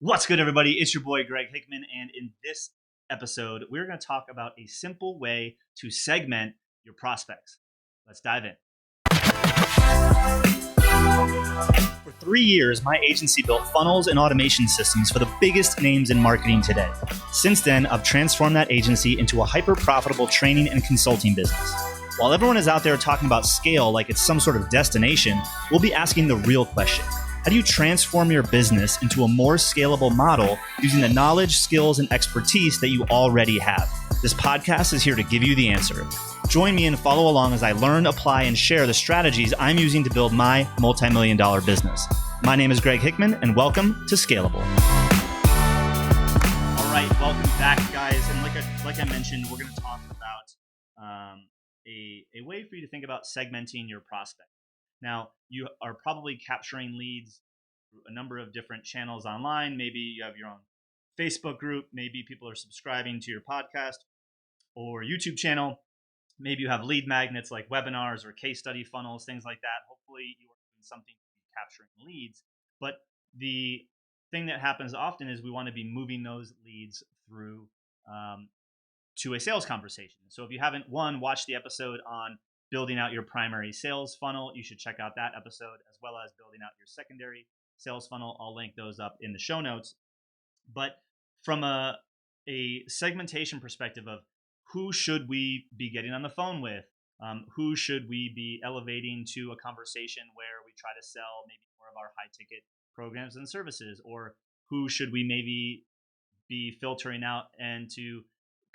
What's good, everybody? It's your boy, Greg Hickman, and in this episode, we're going to talk about a simple way to segment your prospects. Let's dive in. For 3 years, my agency built funnels and automation systems for the biggest names in marketing today. Since then, I've transformed that agency into a hyper-profitable training and consulting business. While everyone is out there talking about scale like it's some sort of destination, we'll be asking the real question. How do you transform your business into a more scalable model using the knowledge, skills, and expertise that you already have? This podcast is here to give you the answer. Join me and follow along as I learn, apply, and share the strategies I'm using to build my multi-million-dollar business. My name is Greg Hickman, and welcome to Scalable. All right, welcome back, guys. And like I mentioned, we're going to talk about a way for you to think about segmenting your prospect. Now, you are probably capturing leads through a number of different channels online. Maybe you have your own Facebook group. Maybe people are subscribing to your podcast or YouTube channel. Maybe you have lead magnets like webinars or case study funnels, things like that. Hopefully you are doing something to be capturing leads. But the thing that happens often is we want to be moving those leads through to a sales conversation. So if you haven't, watched the episode on building out your primary sales funnel, you should check out that episode, as well as building out your secondary sales funnel. I'll link those up in the show notes. But from a segmentation perspective of who should we be getting on the phone with, who should we be elevating to a conversation where we try to sell maybe more of our high ticket programs and services, or who should we maybe be filtering out and to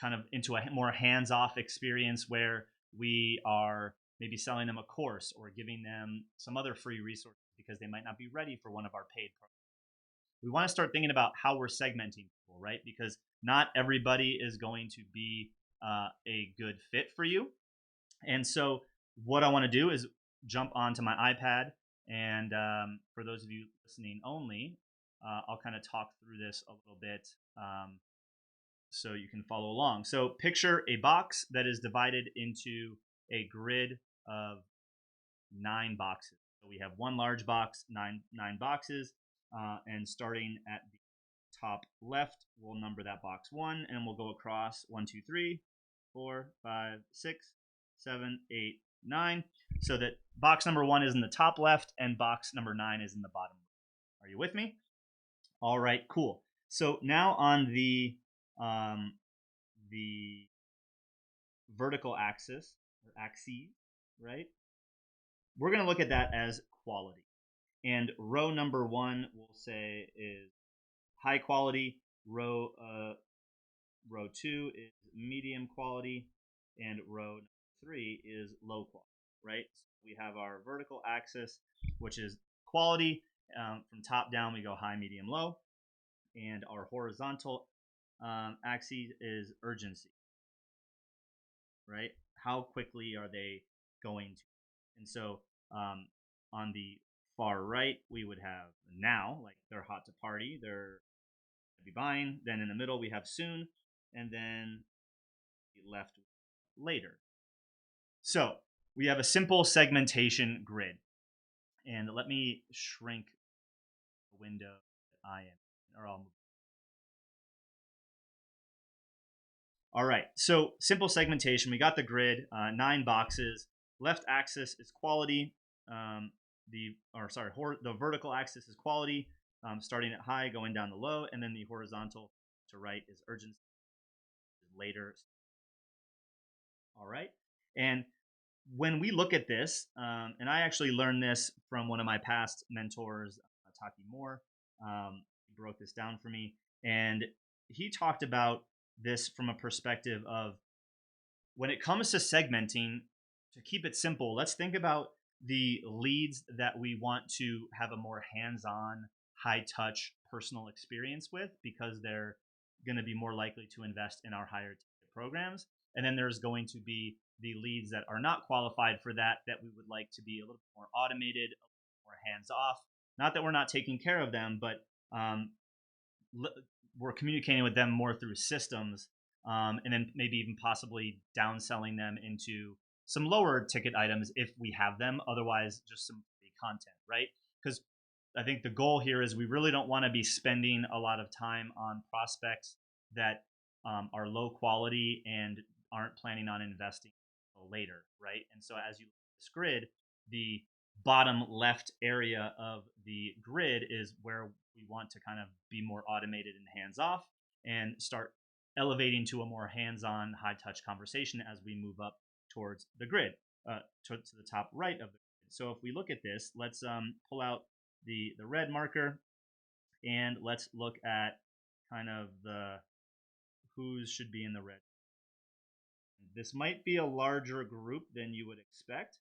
kind of into a more hands-off experience where we are maybe selling them a course or giving them some other free resources because they might not be ready for one of our paid programs. We want to start thinking about how we're segmenting people, right? Because not everybody is going to be a good fit for you. And so what I want to do is jump onto my iPad. And for those of you listening only, I'll kind of talk through this a little bit so you can follow along. So picture a box that is divided into a grid of 9 boxes. So we have one large box, nine boxes, and starting at the top left, we'll number that box 1, and we'll go across 1, 2, 3, 4, 5, 6, 7, 8, 9. So that box number 1 is in the top left, and box number 9 is in the bottom left. Are you with me? All right, cool. So now on the vertical axis, or axes, right? We're going to look at that as quality. And row number 1, we'll say, is high quality. Row 2 is medium quality. And row 3 is low quality, right? So we have our vertical axis, which is quality. From top down, we go high, medium, low. And our horizontal axis is urgency, right? How quickly are they going to? And so on the far right, we would have now, like they're hot to party, they're to be buying. Then in the middle, we have soon, and then left later. So we have a simple segmentation grid. And let me shrink the window that I am, or I'll move. All right, so simple segmentation. We got the grid, 9 boxes. Left axis is quality. The vertical axis is quality, starting at high, going down to low, and then the horizontal to right is urgency, later. All right, and when we look at this, and I actually learned this from one of my past mentors, Taki Moore. He broke this down for me, and he talked about this from a perspective of when it comes to segmenting, to keep it simple, let's think about the leads that we want to have a more hands-on, high-touch personal experience with because they're going to be more likely to invest in our higher ticket programs. And then there's going to be the leads that are not qualified for that we would like to be a little bit more automated, a little bit more hands-off. Not that we're not taking care of them, but we're communicating with them more through systems, and then maybe even possibly downselling them into some lower ticket items if we have them. Otherwise, just some free content, right? Because I think the goal here is we really don't want to be spending a lot of time on prospects that are low quality and aren't planning on investing later, right? And so as you look at this grid, the bottom left area of the grid is where we want to kind of be more automated and hands off and start elevating to a more hands-on, high-touch conversation as we move up towards the grid, to the top right of the grid. So if we look at this, let's pull out the red marker, and let's look at kind of the who's should be in the red. This might be a larger group than you would expect,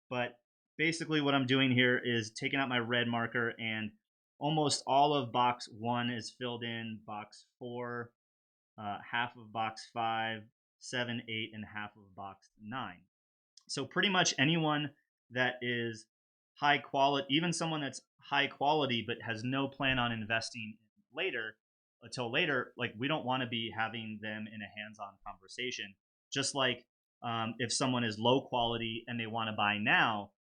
but basically what I'm doing here is taking out my red marker, and almost all of box 1 is filled in, box 4, half of box 5, 7, 8, and half of box 9. So pretty much anyone that is high quality, even someone that's high quality but has no plan on investing later until later, like we don't want to be having them in a hands-on conversation. Just like if someone is low quality and they want to buy now,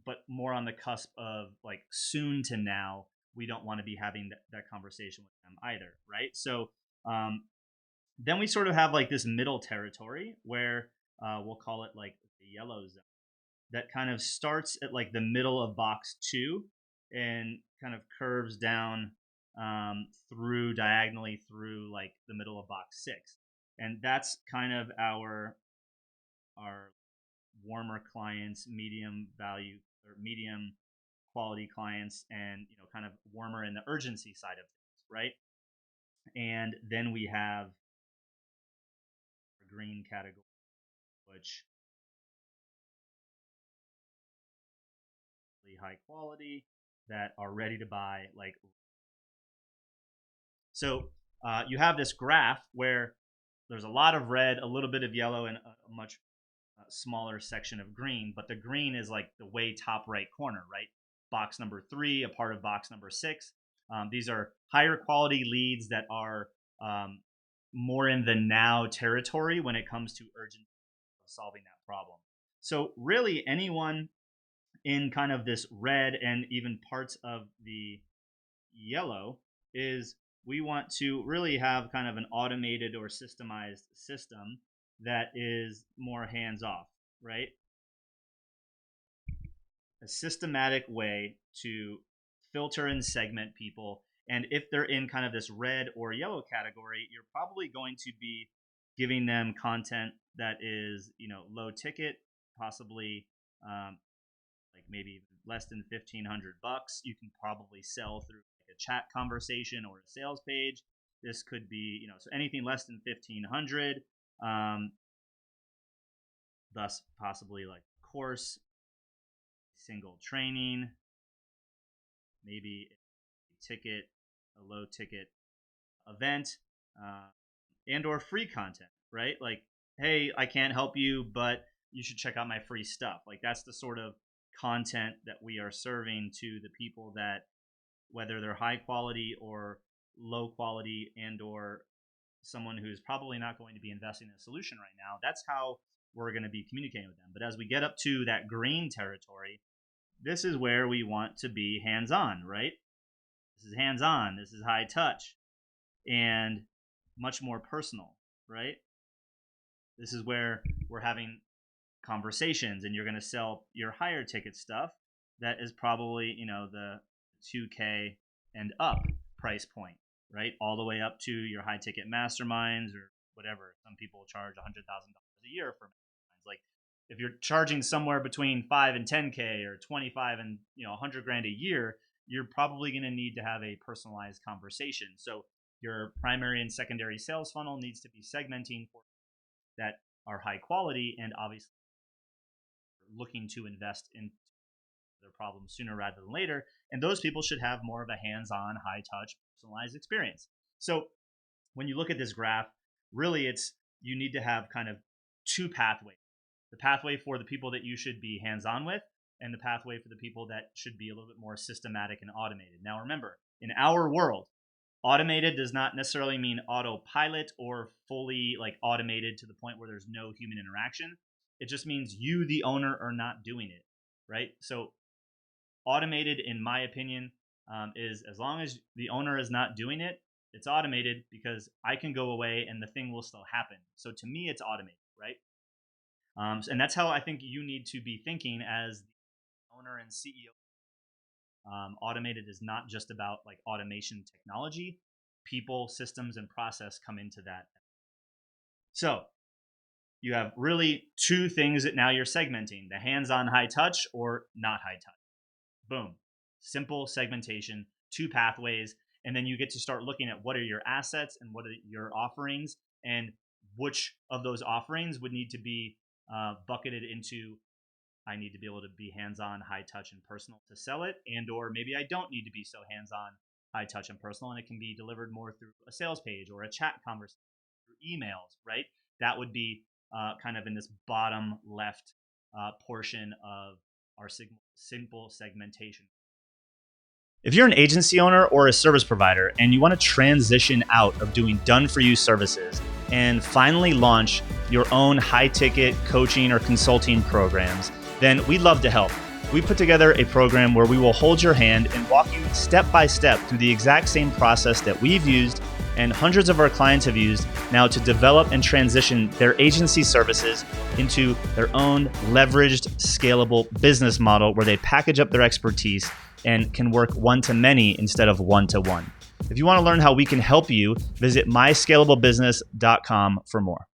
but more on the cusp of like soon to now, we don't want to be having that conversation with them either, right? So then we sort of have like this middle territory where we'll call it like the yellow zone that kind of starts at like the middle of box 2 and kind of curves down through diagonally through like the middle of box 6, and that's kind of our warmer clients, medium value or medium quality clients, and kind of warmer in the urgency side of things, right? And then we have a green category, which is high quality that are ready to buy. Like, so you have this graph where there's a lot of red, a little bit of yellow, and a much smaller section of green, but the green is like the way top right corner, right? Box number 3, a part of box number 6. These are higher quality leads that are more in the now territory when it comes to urgent solving that problem. So really anyone in kind of this red and even parts of the yellow is we want to really have kind of an automated or systemized system that is more hands off, right? A systematic way to filter and segment people. And if they're in kind of this red or yellow category, you're probably going to be giving them content that is, low ticket, possibly like maybe less than $1,500. You can probably sell through like a chat conversation or a sales page. This could be, so anything less than 1,500. Thus possibly like a course, single training, maybe a ticket, a low ticket event, and or free content, right? Like, hey, I can't help you, but you should check out my free stuff. Like that's the sort of content that we are serving to the people that, whether they're high quality or low quality and or someone who's probably not going to be investing in a solution right now, that's how we're going to be communicating with them. But as we get up to that green territory, this is where we want to be hands-on, right? This is hands-on, this is high touch, and much more personal, right? This is where we're having conversations, and you're going to sell your higher ticket stuff that is probably, the 2K and up price point, right? All the way up to your high ticket masterminds or whatever. Some people charge $100,000 a year for masterminds. Like if you're charging somewhere between 5 and 10K or 25 and 100 grand a year, you're probably going to need to have a personalized conversation. So your primary and secondary sales funnel needs to be segmenting for that are high quality and obviously looking to invest in their problems sooner rather than later. And those people should have more of a hands-on, high-touch, personalized experience. So when you look at this graph, really you need to have kind of two pathways. The pathway for the people that you should be hands-on with, and the pathway for the people that should be a little bit more systematic and automated. Now remember, in our world, automated does not necessarily mean autopilot or fully like automated to the point where there's no human interaction. It just means you, the owner, are not doing it, right? So Automated, in my opinion, is as long as the owner is not doing it, it's automated because I can go away and the thing will still happen. So to me, it's automated, right? And that's how I think you need to be thinking as the owner and CEO. Automated is not just about like automation technology. People, systems, and process come into that. So you have really two things that now you're segmenting: the hands-on high touch or not high touch. Boom. Simple segmentation, two pathways. And then you get to start looking at what are your assets and what are your offerings, and which of those offerings would need to be bucketed into I need to be able to be hands-on, high touch, and personal to sell it, and or maybe I don't need to be so hands-on, high touch, and personal, and it can be delivered more through a sales page or a chat conversation, through emails, right? That would be kind of in this bottom left portion of our simple segmentation. If you're an agency owner or a service provider and you want to transition out of doing done-for-you services and finally launch your own high-ticket coaching or consulting programs, then we'd love to help. We put together a program where we will hold your hand and walk you step by step through the exact same process that we've used and hundreds of our clients have used now to develop and transition their agency services into their own leveraged, scalable business model where they package up their expertise and can work one-to-many instead of one-to-one. If you want to learn how we can help you, visit myscalablebusiness.com for more.